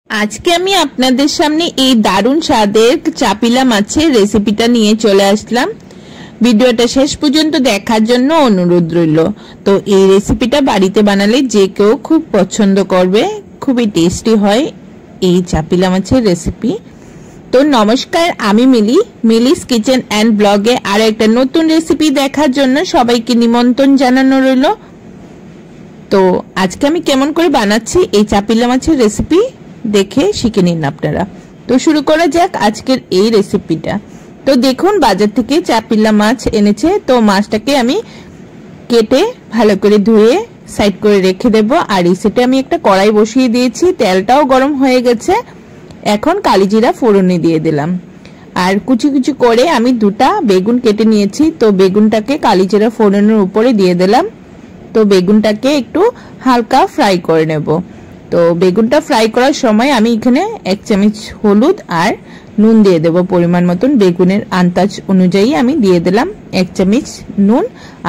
আজকে আমি আপনাদের সামনে এই দারুণ স্বাদের চাপিলা মাছের রেসিপিটা নিয়ে চলে আসলাম। ভিডিওটা শেষ পর্যন্ত দেখার জন্য অনুরোধ রইল। তো এই রেসিপিটা বাড়িতে বানালে যে কেউ খুব পছন্দ করবে, খুবই টেস্টি হয় এই চাপিলা মাছের রেসিপি। তো নমস্কার, আমি মিলিস কিচেন অ্যান্ড ব্লগে আর একটা নতুন রেসিপি দেখার জন্য সবাইকে নিমন্ত্রণ জানানো রইল। তো আজকে আমি কেমন করে বানাচ্ছি এই চাপিলা মাছের রেসিপি দেখে শিখে নিন আপনারা। তো শুরু করা যাক আজকের এই রেসিপিটা। তো দেখুন, বাজার থেকে চাপিলা মাছ এনেছে। তো মাছটাকে আমি কেটে ভালো করে ধুয়ে সাইড করে রেখে দেব। আর এই সেটে আমি একটা কড়াই বসিয়ে দিয়েছি, তেলটাও গরম হয়ে গেছে। এখন কালিজিরা ফোড়নে দিয়ে দিলাম। আর কুচি কুচি করে আমি দুটা বেগুন কেটে নিয়েছি। তো বেগুনটাকে কালিজিরা ফোড়নের উপরে দিয়ে দিলাম। তো বেগুনটাকে একটু হালকা ফ্রাই করে নেব। তো বেগুনটা ফ্রাই করার সময় আমি এখানে 1 চামচ হলুদ আর নুন দিয়ে দেব পরিমাণ মতন। বেগুনের আন্দাজ অনুযায়ী আমি দিয়ে দিলাম 1 চামচ নুন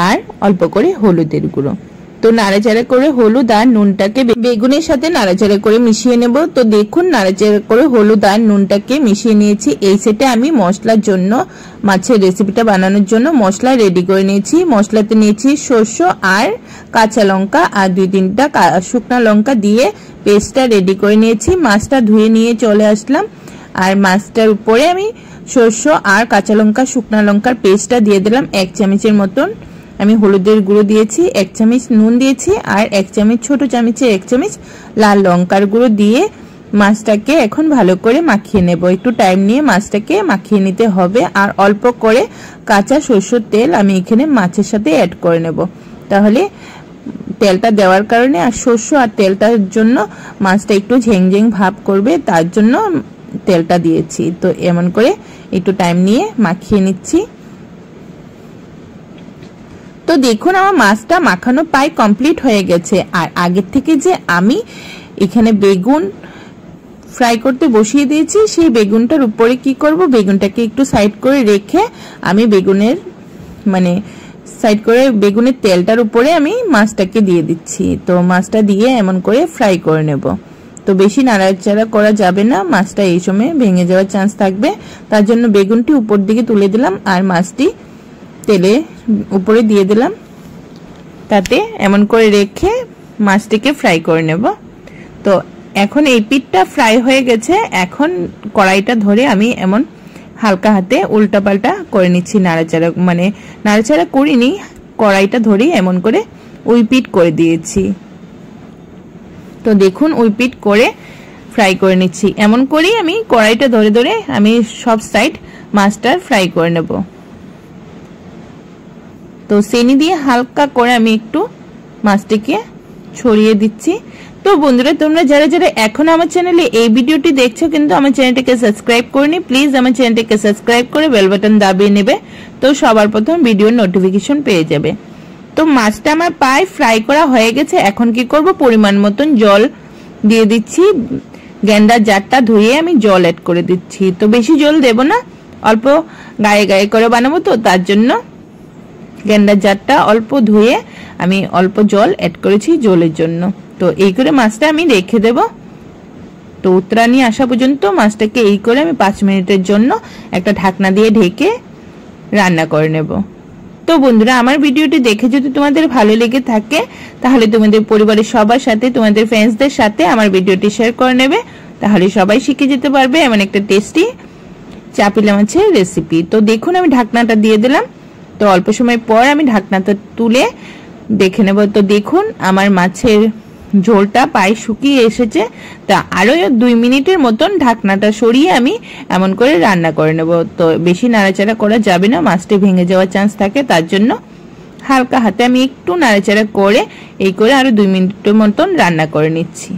আর অল্প করে হলুদের গুঁড়ো। তো নাড়াচাড়া করে হলুদ আর নুনটাকে বেগুনের সাথে নাড়াচাড়া করে মিশিয়ে নেব। তো দেখুন, নাড়াচাড়া করে হলুদ আর নুনটাকে মিশিয়ে নিয়েছি। এই সেটে আমি মশলার জন্য, মাছের রেসিপিটা বানানোর জন্য মশলা রেডি করে নিয়েছি। মশলাতে নিয়েছি সরষ আর কাঁচা লঙ্কা আর 2-3টা শুকনো লঙ্কা দিয়ে পেস্টটা রেডি করে নিয়েছি। মাছটা ধুয়ে নিয়ে চলে আসলাম। আর মাছটার উপরে আমি সরষ আর কাঁচা লঙ্কা শুকনো লঙ্কার পেস্টটা দিয়ে দিলাম 1 চামচের মতন। আমি হলুদের গুঁড়ো দিয়েছি, 1 চামচ নুন দিয়েছি আর 1 চামচ ছোট চামচে 1 চামচ লাল লঙ্কার গুঁড়ো দিয়ে মাছটাকে এখন ভালো করে মাখিয়ে নেব। একটু টাইম নিয়ে মাছটাকে মাখিয়ে নিতে হবে। আর অল্প করে কাঁচা সরষের তেল আমি এখানে মাছের সাথে অ্যাড করে নেব। তাহলে তেলটা দেওয়ার কারণে আর সরষ আর তেলটার জন্য মাছটা একটু ঝেংঝেং ভাব করবে, তার জন্য তেলটা দিয়েছি। তো এমন করে একটু টাইম নিয়ে মাখিয়ে নিচ্ছি। তো দেখুন, আমার মাছটা মাখানো প্রায় কমপ্লিট হয়ে গেছে। আর আগের থেকে যে আমি এখানে বেগুন ফ্রাই করতে বসিয়ে দিয়েছি, সেই বেগুনটার উপরে কি করব, বেগুনটাকে একটু সাইড করে রেখে আমি সাইড করে বেগুনের তেলটার উপরে আমি মাছটাকে দিয়ে দিচ্ছি। তো মাছটা দিয়ে এমন করে ফ্রাই করে নেব। তো বেশি নাড়াচাড়া করা যাবে না, মাছটা এই সময় ভেঙে যাওয়ার চান্স থাকবে। তার জন্য বেগুনটি উপর দিকে তুলে দিলাম আর মাছটি তেলে উপরে দিয়ে দিলাম। তাতে এমন করে রেখে মাছটিকে ফ্রাই করে নেব। তো এখন এই পিঠটা ফ্রাই হয়ে গেছে। এখন কড়াইটা ধরে আমি এমন হালকা হাতে উল্টা পাল্টা করে নিচ্ছি। নাড়াচাড়া করিনি, কড়াইটা ধরে এমন করে উই পিঠ করে দিয়েছি। তো দেখুন, উই পিঠ করে ফ্রাই করে নিচ্ছি। এমন করেই আমি কড়াইটা ধরে ধরে আমি সব সাইড মাছটার ফ্রাই করে নেব। তো চিনি দিয়ে হালকা করে আমি একটু মাছটিকে ছড়িয়ে দিচ্ছি। তো বন্ধুরা, তোমরা যারা যারা এখন আমার চ্যানেলে এই ভিডিওটি দেখছো কিন্তু আমার চ্যানেলটিকে সাবস্ক্রাইব করনি, প্লিজ আমার চ্যানেলটিকে সাবস্ক্রাইব করে বেল বাটন দাবিয়ে নেবে। তো সবার প্রথম ভিডিওর নোটিফিকেশন পেয়ে যাবে। তো মাছটা আমার প্রায় ফ্রাই করা হয়ে গেছে। এখন কি করব, পরিমাণ মতন জল দিয়ে দিচ্ছি। গেন্ডার জারটা ধুয়ে আমি জল অ্যাড করে দিচ্ছি। তো বেশি জল দেব না, অল্প গায়ে গায়ে করে বানাবো, তো তার জন্য গেন্ডার জারটা অল্প ধুয়ে আমি অল্প জল অ্যাড করেছি জলের জন্য। তো এই করে মাছটা আমি রেখে দেব। তো উতরানি আসা পর্যন্ত মাছটাকে এই করে আমি 5 মিনিটের জন্য একটা ঢাকনা দিয়ে ঢেকে রান্না করে নেব। তো বন্ধুরা, আমার ভিডিওটি দেখে যদি তোমাদের ভালো লেগে থাকে তাহলে তোমাদের পরিবারের সবার সাথে, তোমাদের ফ্রেন্ডসদের সাথে আমার ভিডিওটি শেয়ার করে নেবে। তাহলে সবাই শিখে যেতে পারবে এমন একটা টেস্টি চাপিলা মাছের রেসিপি। তো দেখুন, আমি ঢাকনাটা দিয়ে দিলাম। তো অল্প সময় পর আমি ঢাকনাটা তুলে দেখে নেব। তো দেখুন, আমার মাছের ঝোলটা প্রায় শুকিয়ে এসেছে। তা আরো 2 মিনিটের মতন ঢাকনাটা সরিয়ে আমি এমন করে রান্না করে নেব। তো বেশি নাড়াচাড়া করা যাবে না, মাছটা ভেঙে যাওয়ার চান্স থাকে, তার জন্য হালকা হাতে আমি একটু নাড়াচাড়া করে এই করে আরো 2 মিনিটের মতন রান্না করে নিচ্ছি।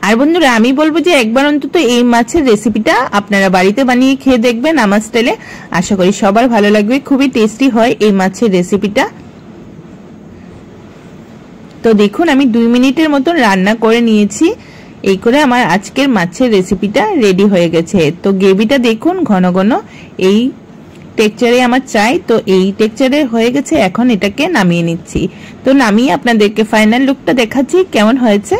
আর বন্ধুরা, আমি বলবো যে একবার অন্তত এই মাছের রেসিপিটা আপনারা বাড়িতে বানিয়ে খেয়ে দেখবেন আমার স্টাইলে। আশা করি সবার ভালো লাগবে, খুবই টেস্টি হয় এই মাছের রেসিপিটা। তো দেখুন, আমি 2 মিনিটের মতন রান্না করে নিয়েছি। এই করে আমার আজকের মাছের রেসিপিটা রেডি হয়ে গেছে। তো গ্রেভিটা দেখুন ঘন ঘন এই টেক্সচারে আমার চাই। তো এই টেক্সচারে হয়ে গেছে। এখন এটাকে নামিয়ে নিচ্ছি। তো নামিয়ে আপনাদেরকে ফাইনাল লুকটা দেখাচ্ছি কেমন হয়েছে।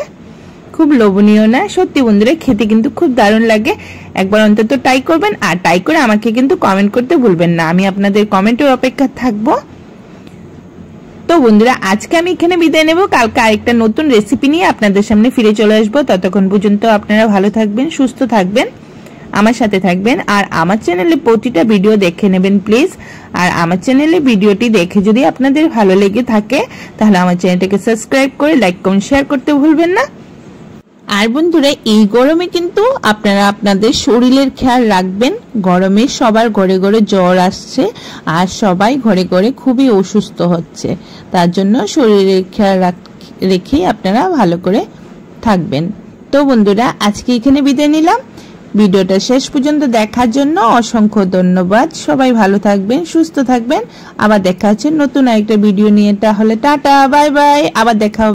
খুব লোভনীয় না, সত্যি বন্ধুরা খেতে কিন্তু খুব দারুণ লাগে। একবার অন্তত ট্রাই করবেন, আর ট্রাই করে আমাকে কিন্তু কমেন্ট করতে ভুলবেন না, আমি আপনাদের কমেন্টের অপেক্ষা থাকবো। তো বন্ধুরা আজকে আমি এখানে বিদায় নেব, কালকে আরেকটা নতুন রেসিপি নিয়ে আপনাদের সামনে ফিরে চলে আসবো। ততক্ষণ পর্যন্ত আপনারা ভালো থাকবেন, সুস্থ থাকবেন, আমার সাথে থাকবেন, আর আমার চ্যানেলে প্রতিটা ভিডিও দেখে নেবেন প্লিজ। আর আমার চ্যানেলে ভিডিওটি দেখে যদি আপনাদের ভালো লেগে থাকে তাহলে আমার চ্যানেলটাকে সাবস্ক্রাইব করে লাইক কমেন্ট শেয়ার করতে ভুলবেন না। আর বন্ধুরা এই গরমে কিন্তু আপনারা আপনাদের শরীরের খেয়াল রাখবেন। গরমে সবার ঘরে ঘরে জ্বর আসছে, আর সবাই ঘরে ঘরে খুবই অসুস্থ হচ্ছে, তার জন্য শরীরের খেয়াল রেখেই আপনারা ভালো করে থাকবেন। তো বন্ধুরা আজকে এখানে বিদায় নিলাম, ভিডিওটা শেষ পর্যন্ত দেখার জন্য অসংখ্য ধন্যবাদ। সবাই ভালো থাকবেন, সুস্থ থাকবেন, আবার দেখা হচ্ছে নতুন আরেকটা ভিডিও নিয়ে। তাহলে টাটা, বাই বাই, আবার দেখা হবে।